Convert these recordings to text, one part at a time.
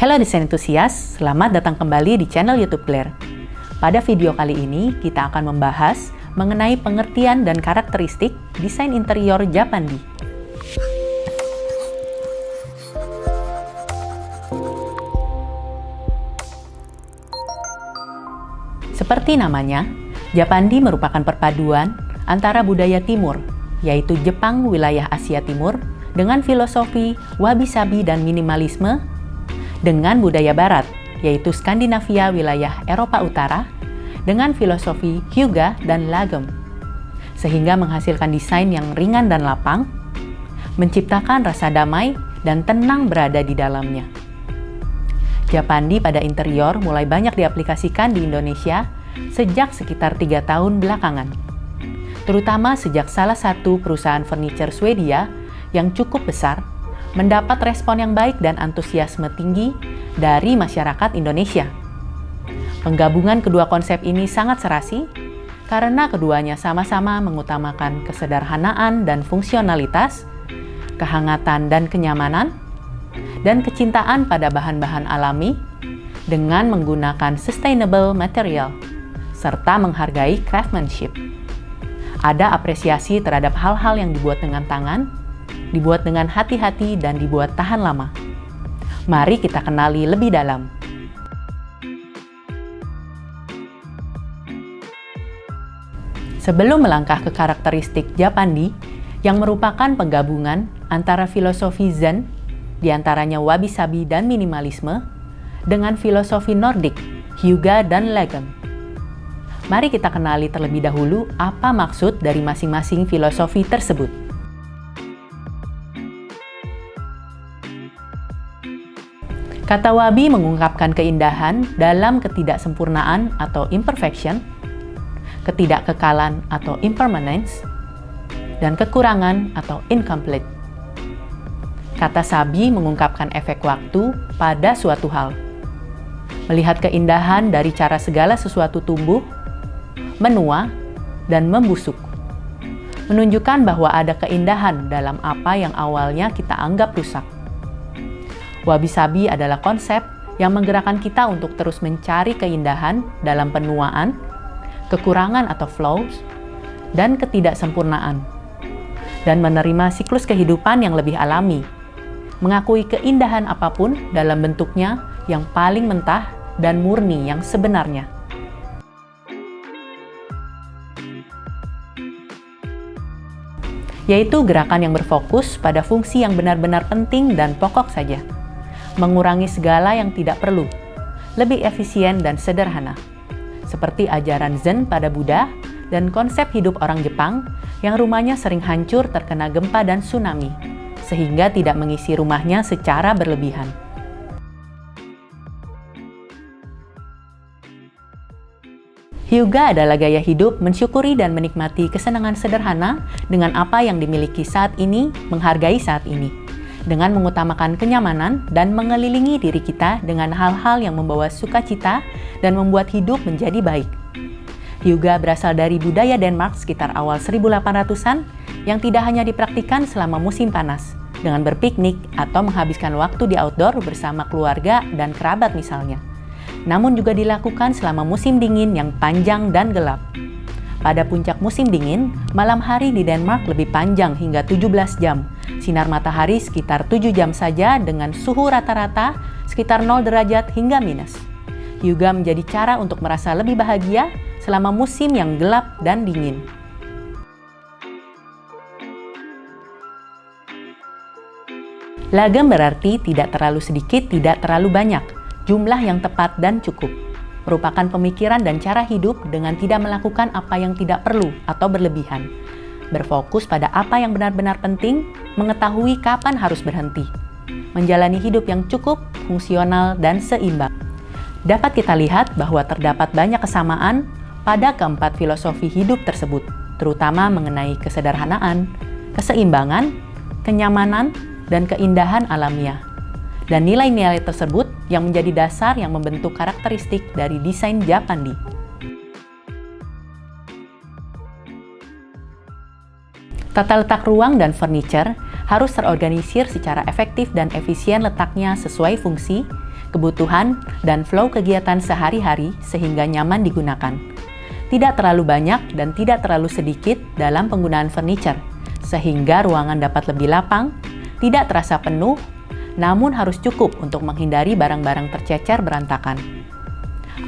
Halo desain entusias, selamat datang kembali di channel YouTube Claire. Pada video kali ini, kita akan membahas mengenai pengertian dan karakteristik desain interior Japandi. Seperti namanya, Japandi merupakan perpaduan antara budaya timur, yaitu Jepang wilayah Asia Timur, dengan filosofi wabi-sabi dan minimalisme, dengan budaya barat, yaitu Skandinavia wilayah Eropa Utara, dengan filosofi Hyuga dan Lagom, sehingga menghasilkan desain yang ringan dan lapang, menciptakan rasa damai dan tenang berada di dalamnya. Japandi pada interior mulai banyak diaplikasikan di Indonesia sejak sekitar 3 tahun belakangan, terutama sejak salah satu perusahaan furniture Swedia yang cukup besar mendapat respon yang baik dan antusiasme tinggi dari masyarakat Indonesia. Penggabungan kedua konsep ini sangat serasi karena keduanya sama-sama mengutamakan kesederhanaan dan fungsionalitas, kehangatan dan kenyamanan, dan kecintaan pada bahan-bahan alami dengan menggunakan sustainable material, serta menghargai craftsmanship. Ada apresiasi terhadap hal-hal yang dibuat dengan tangan, dibuat dengan hati-hati, dan dibuat tahan lama. Mari kita kenali lebih dalam. Sebelum melangkah ke karakteristik Japandi, yang merupakan penggabungan antara filosofi Zen, diantaranya wabi-sabi dan minimalisme, dengan filosofi Nordik, Hyuga dan Lagom. Mari kita kenali terlebih dahulu apa maksud dari masing-masing filosofi tersebut. Kata wabi mengungkapkan keindahan dalam ketidaksempurnaan atau imperfection, ketidakkekalan atau impermanence, dan kekurangan atau incomplete. Kata sabi mengungkapkan efek waktu pada suatu hal. Melihat keindahan dari cara segala sesuatu tumbuh, menua, dan membusuk. Menunjukkan bahwa ada keindahan dalam apa yang awalnya kita anggap rusak. Wabi-sabi adalah konsep yang menggerakkan kita untuk terus mencari keindahan dalam penuaan, kekurangan atau flaws, dan ketidaksempurnaan, dan menerima siklus kehidupan yang lebih alami, mengakui keindahan apapun dalam bentuknya yang paling mentah dan murni yang sebenarnya. Yaitu gerakan yang berfokus pada fungsi yang benar-benar penting dan pokok saja, mengurangi segala yang tidak perlu, lebih efisien dan sederhana, seperti ajaran Zen pada Buddha dan konsep hidup orang Jepang yang rumahnya sering hancur terkena gempa dan tsunami, sehingga tidak mengisi rumahnya secara berlebihan. Hyuga adalah gaya hidup mensyukuri dan menikmati kesenangan sederhana dengan apa yang dimiliki saat ini, menghargai saat ini, dengan mengutamakan kenyamanan dan mengelilingi diri kita dengan hal-hal yang membawa sukacita dan membuat hidup menjadi baik. Hyuga berasal dari budaya Denmark sekitar awal 1800-an yang tidak hanya dipraktikkan selama musim panas, dengan berpiknik atau menghabiskan waktu di outdoor bersama keluarga dan kerabat misalnya, namun juga dilakukan selama musim dingin yang panjang dan gelap. Pada puncak musim dingin, malam hari di Denmark lebih panjang hingga 17 jam. Sinar matahari sekitar 7 jam saja dengan suhu rata-rata sekitar 0 derajat hingga minus. Hyuga menjadi cara untuk merasa lebih bahagia selama musim yang gelap dan dingin. Lagom berarti tidak terlalu sedikit, tidak terlalu banyak, jumlah yang tepat dan cukup. Merupakan pemikiran dan cara hidup dengan tidak melakukan apa yang tidak perlu atau berlebihan. Berfokus pada apa yang benar-benar penting, mengetahui kapan harus berhenti. Menjalani hidup yang cukup, fungsional, dan seimbang. Dapat kita lihat bahwa terdapat banyak kesamaan pada keempat filosofi hidup tersebut, terutama mengenai kesederhanaan, keseimbangan, kenyamanan, dan keindahan alamiah. Dan nilai-nilai tersebut yang menjadi dasar yang membentuk karakteristik dari desain Japandi. Tata letak ruang dan furniture harus terorganisir secara efektif dan efisien letaknya sesuai fungsi, kebutuhan, dan flow kegiatan sehari-hari sehingga nyaman digunakan. Tidak terlalu banyak dan tidak terlalu sedikit dalam penggunaan furniture, sehingga ruangan dapat lebih lapang, tidak terasa penuh, namun harus cukup untuk menghindari barang-barang tercecer berantakan.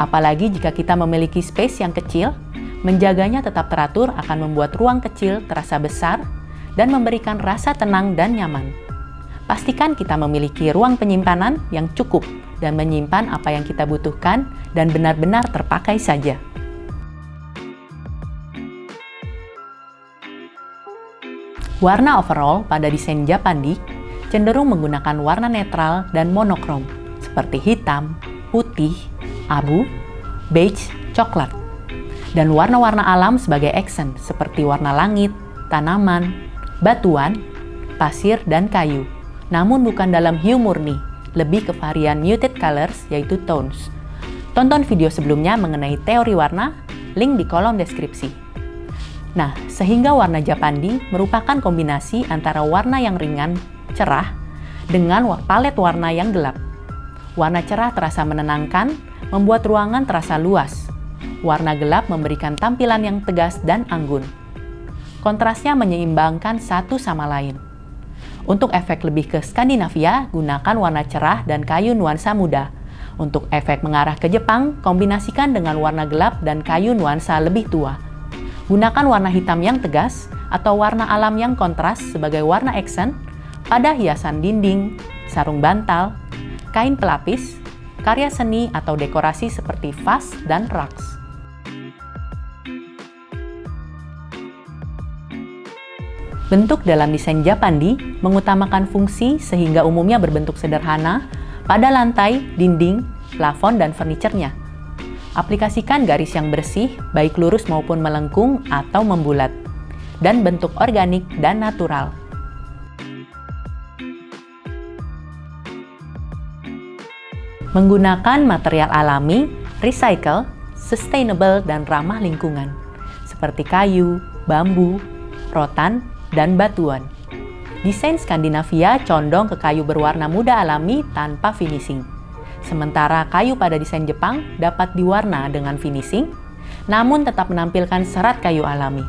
Apalagi jika kita memiliki space yang kecil, menjaganya tetap teratur akan membuat ruang kecil terasa besar dan memberikan rasa tenang dan nyaman. Pastikan kita memiliki ruang penyimpanan yang cukup dan menyimpan apa yang kita butuhkan dan benar-benar terpakai saja. Warna overall pada desain Japandi cenderung menggunakan warna netral dan monokrom seperti hitam, putih, abu, beige, coklat, dan warna-warna alam sebagai accent seperti warna langit, tanaman, batuan, pasir, dan kayu. Namun bukan dalam hue murni, lebih ke varian muted colors yaitu tones. Tonton video sebelumnya mengenai teori warna, link di kolom deskripsi. Nah, sehingga warna Japandi merupakan kombinasi antara warna yang ringan, cerah, dengan palet warna yang gelap. Warna cerah terasa menenangkan, membuat ruangan terasa luas. Warna gelap memberikan tampilan yang tegas dan anggun. Kontrasnya menyeimbangkan satu sama lain. Untuk efek lebih ke Skandinavia, gunakan warna cerah dan kayu nuansa muda. Untuk efek mengarah ke Jepang, kombinasikan dengan warna gelap dan kayu nuansa lebih tua. Gunakan warna hitam yang tegas atau warna alam yang kontras sebagai warna accent pada hiasan dinding, sarung bantal, kain pelapis, karya seni atau dekorasi seperti vas dan rugs. Bentuk dalam desain Japandi mengutamakan fungsi sehingga umumnya berbentuk sederhana pada lantai, dinding, plafon, dan furniturnya. Aplikasikan garis yang bersih, baik lurus maupun melengkung atau membulat, dan bentuk organik dan natural. Menggunakan material alami, recycle, sustainable, dan ramah lingkungan, seperti kayu, bambu, rotan, dan batuan. Desain Skandinavia condong ke kayu berwarna muda alami tanpa finishing. Sementara kayu pada desain Jepang dapat diwarna dengan finishing, namun tetap menampilkan serat kayu alami.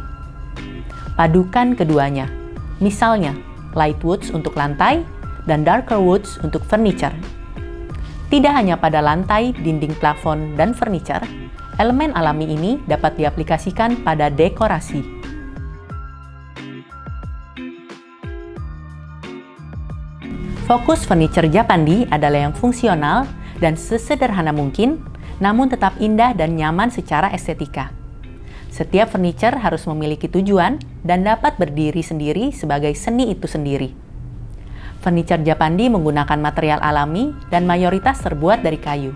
Padukan keduanya, misalnya light woods untuk lantai dan darker woods untuk furniture. Tidak hanya pada lantai, dinding plafon, dan furniture, elemen alami ini dapat diaplikasikan pada dekorasi. Fokus furniture Japandi adalah yang fungsional dan sesederhana mungkin, namun tetap indah dan nyaman secara estetika. Setiap furniture harus memiliki tujuan dan dapat berdiri sendiri sebagai seni itu sendiri. Furniture Japandi menggunakan material alami dan mayoritas terbuat dari kayu.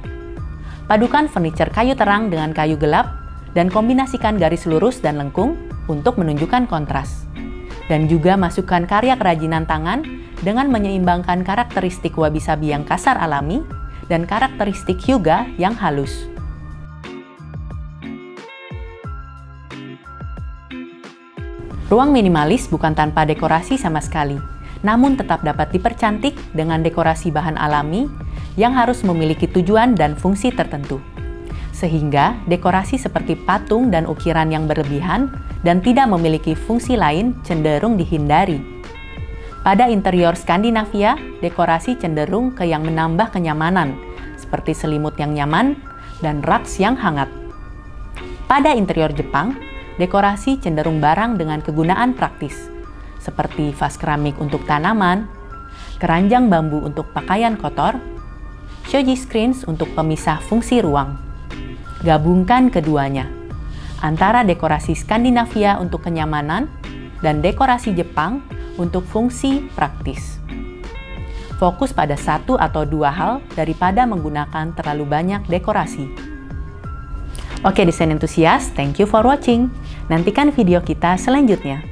Padukan furniture kayu terang dengan kayu gelap dan kombinasikan garis lurus dan lengkung untuk menunjukkan kontras. Dan juga masukkan karya kerajinan tangan dengan menyeimbangkan karakteristik wabi-sabi yang kasar alami dan karakteristik hyuga yang halus. Ruang minimalis bukan tanpa dekorasi sama sekali, namun tetap dapat dipercantik dengan dekorasi bahan alami yang harus memiliki tujuan dan fungsi tertentu. Sehingga dekorasi seperti patung dan ukiran yang berlebihan dan tidak memiliki fungsi lain cenderung dihindari. Pada interior Skandinavia, dekorasi cenderung ke yang menambah kenyamanan, seperti selimut yang nyaman dan rugs yang hangat. Pada interior Jepang, dekorasi cenderung barang dengan kegunaan praktis, seperti vas keramik untuk tanaman, keranjang bambu untuk pakaian kotor, shoji screens untuk pemisah fungsi ruang. Gabungkan keduanya, antara dekorasi Skandinavia untuk kenyamanan dan dekorasi Jepang untuk fungsi praktis. Fokus pada satu atau dua hal daripada menggunakan terlalu banyak dekorasi. Oke, desain entusias, thank you for watching. Nantikan video kita selanjutnya.